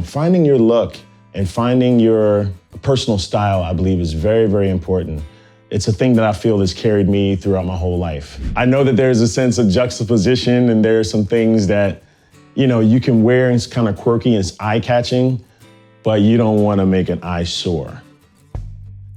finding your look and finding your personal style, I believe, is very, very important. It's a thing that I feel has carried me throughout my whole life. I know that there's a sense of juxtaposition and there are some things that, you can wear and it's kind of quirky and it's eye-catching, but you don't want to make an eyesore.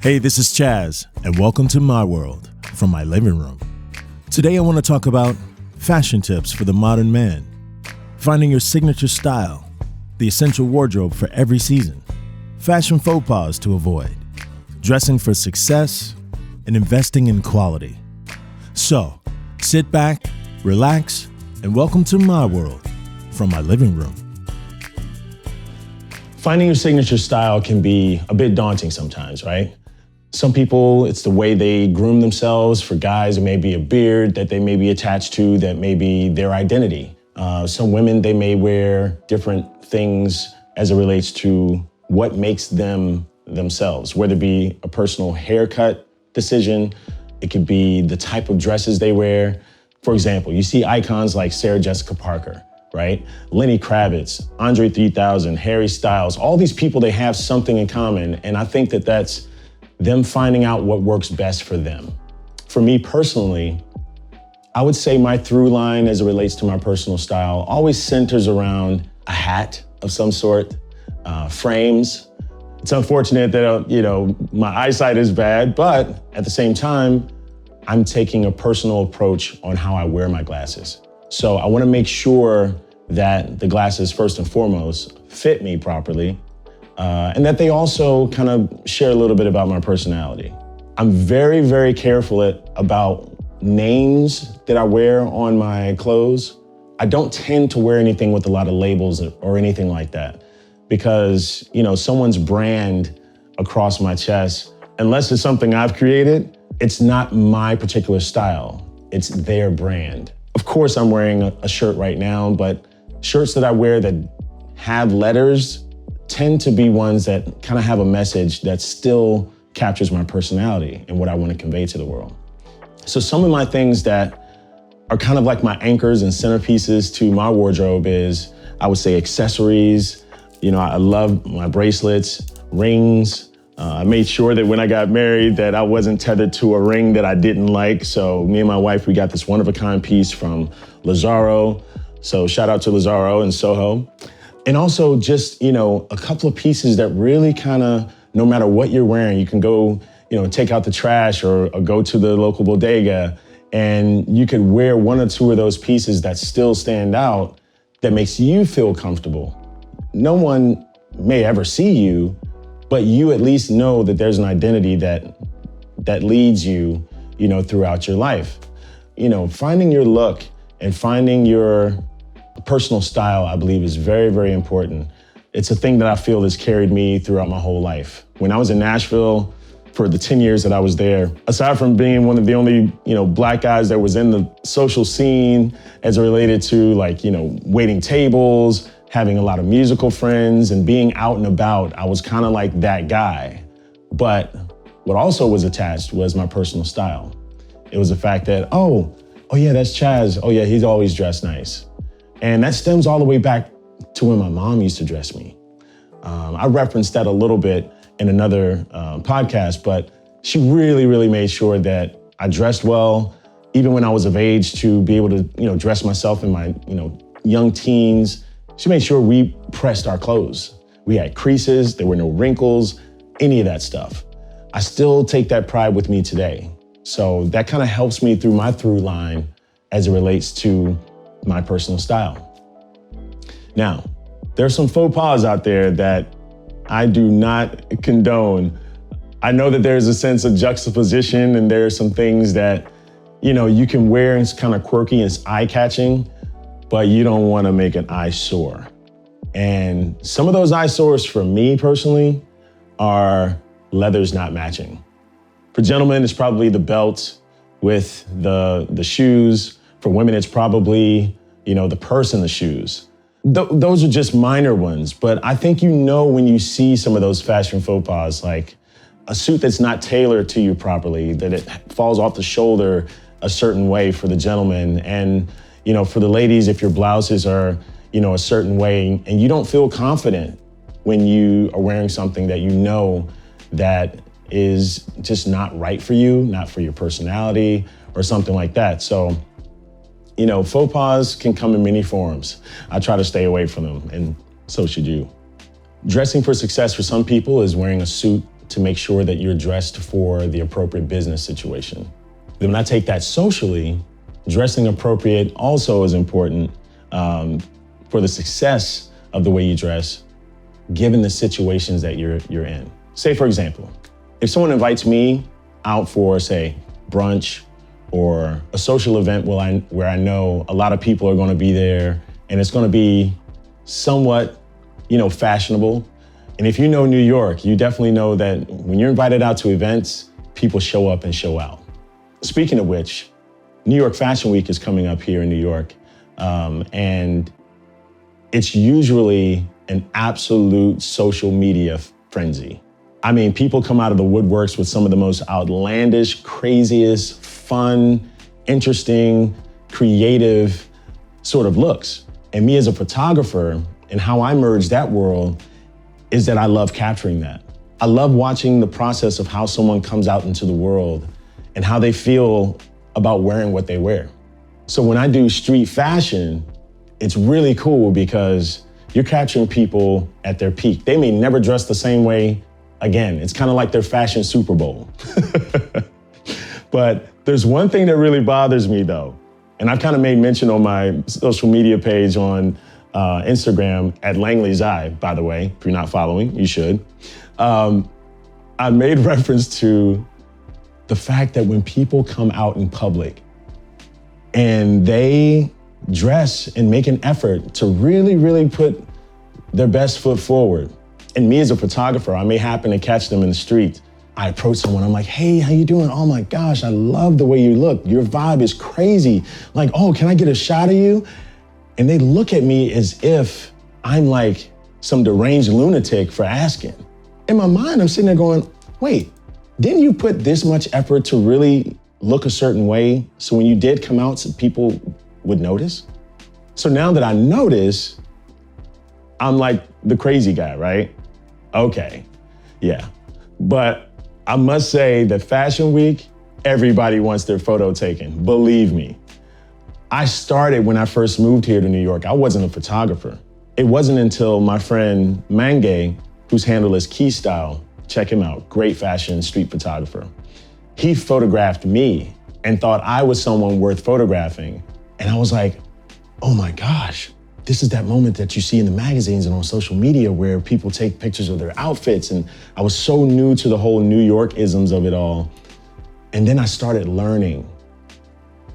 Hey, this is Chaz, and welcome to my world from my living room. Today I want to talk about fashion tips for the modern man, finding your signature style, the essential wardrobe for every season, fashion faux pas to avoid, dressing for success, and investing in quality. So, sit back, relax, and welcome to my world from my living room. Finding your signature style can be a bit daunting sometimes, right? Some people, it's the way they groom themselves. For guys, it may be a beard that they may be attached to that may be their identity. Some women, they may wear different things as it relates to what makes them themselves, whether it be a personal haircut decision, it could be the type of dresses they wear. For example, you see icons like Sarah Jessica Parker, right? Lenny Kravitz, Andre 3000, Harry Styles, all these people, they have something in common. And I think that that's them finding out what works best for them. For me personally, I would say my through line as it relates to my personal style always centers around a hat of some sort, frames. It's unfortunate that, my eyesight is bad, but at the same time, I'm taking a personal approach on how I wear my glasses. So I want to make sure that the glasses, first and foremost, fit me properly, and that they also kind of share a little bit about my personality. I'm very, very careful about names that I wear on my clothes. I don't tend to wear anything with a lot of labels or anything like that because, someone's brand across my chest, unless it's something I've created, it's not my particular style. It's their brand. Of course, I'm wearing a shirt right now, but shirts that I wear that have letters tend to be ones that kind of have a message that still captures my personality and what I want to convey to the world. So some of my things that are kind of like my anchors and centerpieces to my wardrobe is, I would say, accessories. I love my bracelets, rings. I made sure that when I got married that I wasn't tethered to a ring that I didn't like. So me and my wife, we got this one-of-a-kind piece from Lazaro. So shout out to Lazaro in Soho. And also just, a couple of pieces that really kind of, no matter what you're wearing, you can go, take out the trash or go to the local bodega and you could wear one or two of those pieces that still stand out that makes you feel comfortable. No one may ever see you, but you at least know that there's an identity that leads you, throughout your life. Finding your look and finding your personal style, I believe, is very, very important. It's a thing that I feel has carried me throughout my whole life. When I was in Nashville, for the 10 years that I was there, aside from being one of the only, black guys that was in the social scene as it related to waiting tables, having a lot of musical friends and being out and about, I was kind of like that guy. But what also was attached was my personal style. It was the fact that, oh yeah, that's Chaz. Oh yeah, he's always dressed nice. And that stems all the way back to when my mom used to dress me. I referenced that a little bit in another podcast, but she really, really made sure that I dressed well, even when I was of age to be able to, dress myself in my, young teens. She made sure we pressed our clothes. We had creases, there were no wrinkles, any of that stuff. I still take that pride with me today. So that kind of helps me through my through line as it relates to my personal style. Now, there's some faux pas out there that I do not condone. I know that there's a sense of juxtaposition and there are some things that, you can wear and it's kind of quirky and it's eye-catching, but you don't want to make an eyesore. And some of those eyesores for me personally are leathers not matching. For gentlemen, it's probably the belt with the shoes. For women, it's probably, the purse and the shoes. Those are just minor ones, but I think when you see some of those fashion faux pas, like a suit that's not tailored to you properly, that it falls off the shoulder a certain way for the gentleman. And, for the ladies, if your blouses are, a certain way, and you don't feel confident when you are wearing something that you know that is just not right for you, not for your personality or something like that. So, faux pas can come in many forms. I try to stay away from them, and so should you. Dressing for success for some people is wearing a suit to make sure that you're dressed for the appropriate business situation. Then when I take that socially, dressing appropriate also is important for the success of the way you dress, given the situations that you're in. Say, for example, if someone invites me out for, say, brunch or a social event where I know a lot of people are going to be there and it's going to be somewhat, fashionable. And if you know New York, you definitely know that when you're invited out to events, people show up and show out. Speaking of which, New York Fashion Week is coming up here in New York, and it's usually an absolute social media frenzy. I mean, people come out of the woodworks with some of the most outlandish, craziest, fun, interesting, creative sort of looks. And me as a photographer and how I merge that world is that I love capturing that. I love watching the process of how someone comes out into the world and how they feel about wearing what they wear. So when I do street fashion, it's really cool because you're capturing people at their peak. They may never dress the same way again. It's kind of like their fashion Super Bowl. But there's one thing that really bothers me though, and I've kind of made mention on my social media page on Instagram at Langley's Eye, by the way. If you're not following, you should. I made reference to the fact that when people come out in public and they dress and make an effort to really, really put their best foot forward. And me as a photographer, I may happen to catch them in the street. I approach someone, I'm like, hey, how you doing? Oh my gosh, I love the way you look. Your vibe is crazy. Like, oh, can I get a shot of you? And they look at me as if I'm like some deranged lunatic for asking. In my mind, I'm sitting there going, wait, didn't you put this much effort to really look a certain way so when you did come out, so people would notice? So now that I notice, I'm like the crazy guy, right? Okay, yeah. But I must say that Fashion Week, everybody wants their photo taken, believe me. I started when I first moved here to New York. I wasn't a photographer. It wasn't until my friend Langley, whose handle is Key Style, check him out, great fashion street photographer. He photographed me and thought I was someone worth photographing. And I was like, oh my gosh, this is that moment that you see in the magazines and on social media where people take pictures of their outfits. And I was so new to the whole New York-isms of it all. And then I started learning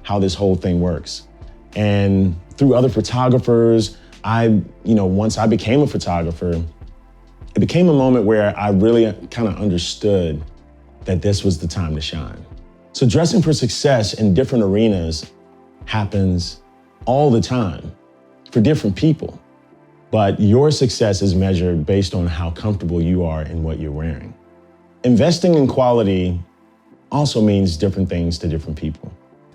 how this whole thing works. And through other photographers, once I became a photographer, it became a moment where I really kind of understood that this was the time to shine. So dressing for success in different arenas happens all the time for different people. But your success is measured based on how comfortable you are in what you're wearing. Investing in quality also means different things to different people.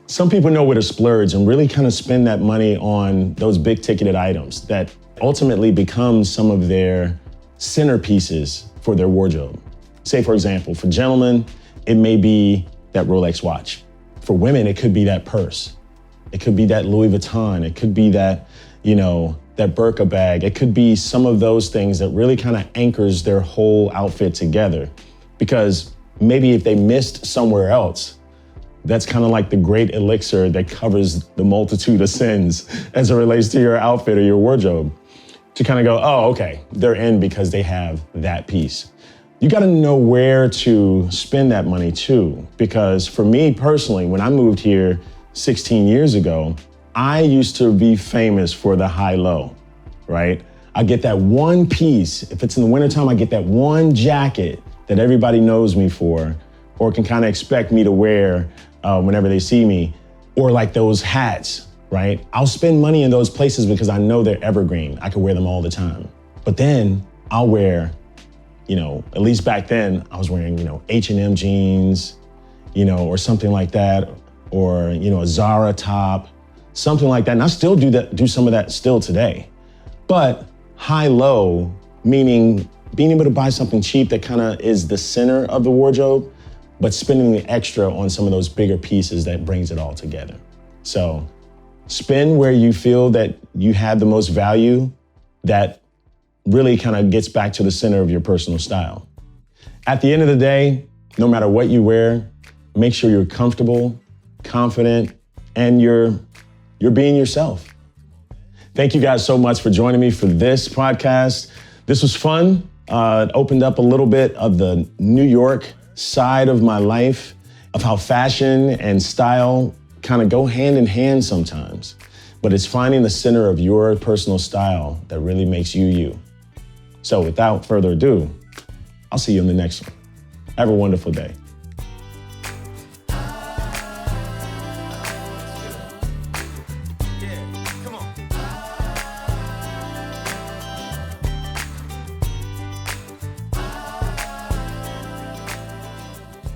Some people know where to splurge and really kind of spend that money on those big ticketed items that ultimately become some of their centerpieces for their wardrobe. Say, for example, for gentlemen, it may be that Rolex watch. For women, it could be that purse. It could be that Louis Vuitton. It could be that, that Birka bag. It could be some of those things that really kind of anchors their whole outfit together. Because maybe if they missed somewhere else, that's kind of like the great elixir that covers the multitude of sins as it relates to your outfit or your wardrobe. To kind of go, oh, okay, they're in because they have that piece. You got to know where to spend that money too. Because for me personally, when I moved here 16 years ago, I used to be famous for the high-low, right? I get that one piece. If it's in the wintertime, I get that one jacket that everybody knows me for or can kind of expect me to wear whenever they see me, or like those hats, right? I'll spend money in those places because I know they're evergreen. I can wear them all the time. But then I'll wear, at least back then, I was wearing, H&M jeans, or something like that, or, a Zara top, something like that. And I still do some of that still today. But high-low, meaning being able to buy something cheap that kind of is the center of the wardrobe, but spending the extra on some of those bigger pieces that brings it all together. So spend where you feel that you have the most value that really kind of gets back to the center of your personal style. At the end of the day, no matter what you wear, make sure you're comfortable, confident, and you're being yourself. Thank you guys so much for joining me for this podcast. This was fun. It opened up a little bit of the New York side of my life, of how fashion and style kind of go hand in hand sometimes. But it's finding the center of your personal style that really makes you you. So without further ado, I'll see you in the next one. Have a wonderful day.